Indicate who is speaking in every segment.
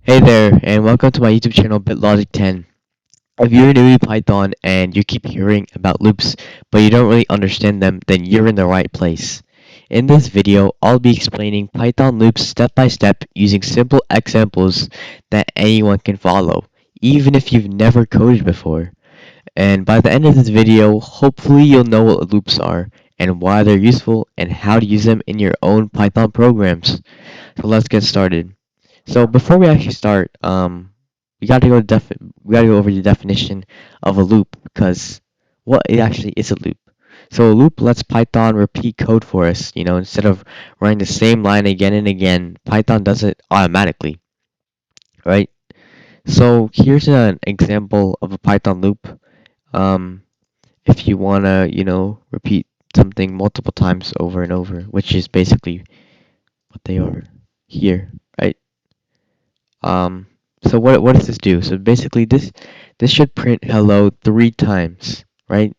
Speaker 1: Hey there, and welcome to my YouTube channel BitLogic 10. If you're new to Python and you keep hearing about loops, but you don't really understand them, then you're in the right place. In this video, I'll be explaining Python loops step by step using simple examples that anyone can follow, even if you've never coded before. And by the end of this video, hopefully you'll know what loops are, and why they're useful, and how to use them in your own Python programs. So let's get started. So before we actually start, we got to we got to go over the definition of a loop because what it actually is a loop. So a loop lets Python repeat code for us. Instead of running the same line again and again, Python does it automatically, right? So here's an example of a Python loop. Um, if you wanna, repeat something multiple times over and over, which is basically what they are here, right? Um, so what does this do? So basically this should print hello 3 times, right?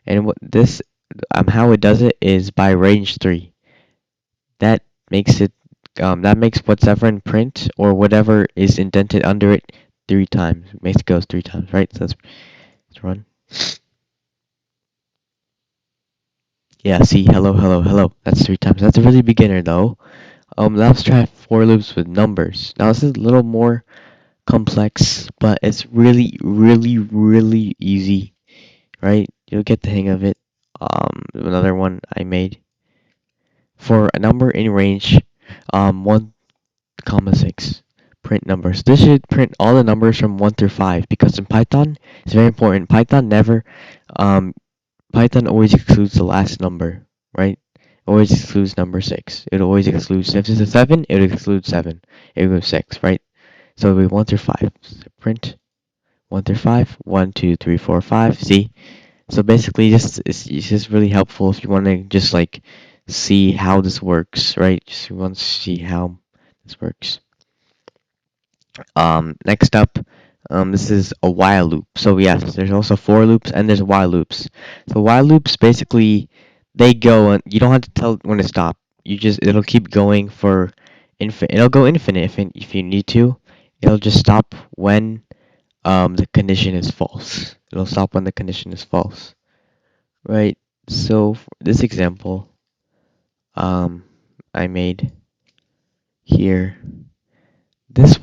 Speaker 1: And what this how it does it is by range 3. That makes it that makes whatever in print or whatever is indented under it 3 times. It makes it goes 3 times, right? So let's run. Yeah, see, hello, hello, hello. That's 3 times. That's a really beginner though. Now let's try for loops with numbers. Now this is a little more complex, but it's really, really, really easy, right? You'll get the hang of it. Another one I made for a number in range, 1, 6. Print numbers. This should print all the numbers from 1 through 5 because in Python, it's very important. Um, Python always excludes the last number, right? Always excludes number 6. It always excludes, if it's a 7, it excludes 7. It goes 6, right? So it'll be 1 through 5. So print 1 through 5. 1, 2, 3, 4, 5. See? So basically, it's just really helpful if you want to just like see how this works, right? Just want to see how this works. Next up, this is a while loop. So yes, there's also for loops and there's while loops. So while loops basically they go and you don't have to tell it when to stop. It'll keep going for infinite. It'll go infinite if you need to. It'll just stop when the condition is false. It'll stop when the condition is false, right? So for this example, um, I made here. This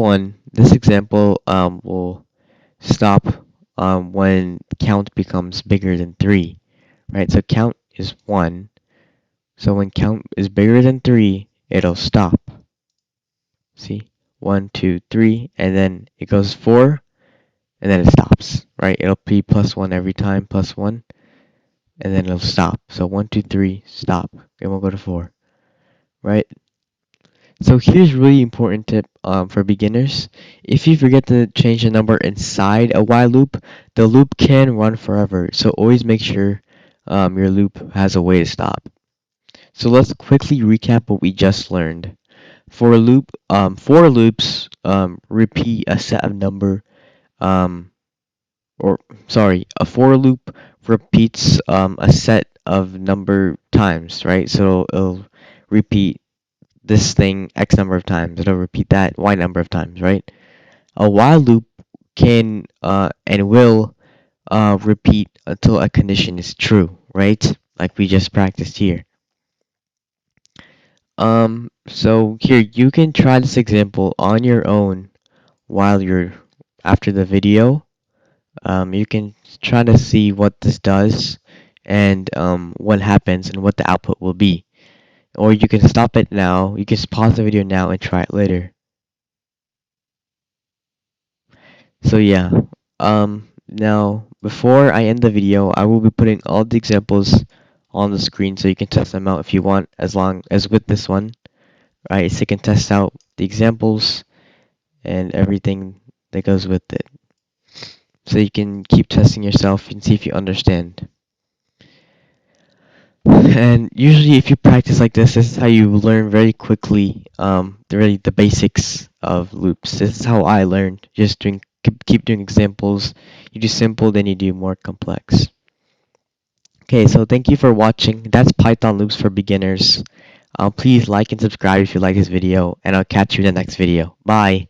Speaker 1: example, will stop when count becomes bigger than 3, right? So count is 1. So when count is bigger than 3, it'll stop. See? 1, 2, 3, and then it goes 4, and then it stops, right? It'll be plus 1 every time, plus 1, and then it'll stop. So 1, 2, 3, stop. Then we'll go to 4, right? So here's really important tip for beginners. If you forget to change the number inside a while loop, the loop can run forever. So always make sure your loop has a way to stop. So let's quickly recap what we just learned. For loops repeat a set of number, um, or sorry, a for loop repeats a set of number times, right? So it'll repeat this thing X number of times. It'll repeat that Y number of times, right? A while loop can and will repeat until a condition is true, right? Like we just practiced here. So here you can try this example on your own while you're after the video. You can try to see what this does and what happens and what the output will be. Or you can stop it now. You can pause the video now and try it later. So yeah, now before I end the video, I will be putting all the examples on the screen so you can test them out if you want, as long as with this one, right? So you can test out the examples and everything that goes with it. So you can keep testing yourself and see if you understand. And usually if you practice like this is how you learn very quickly the basics of loops. This is how I learned, just keep doing examples. You do simple, then you do more complex. Okay, so thank you for watching. That's Python loops for beginners. Please like and subscribe if you like this video, and I'll catch you in the next video. Bye.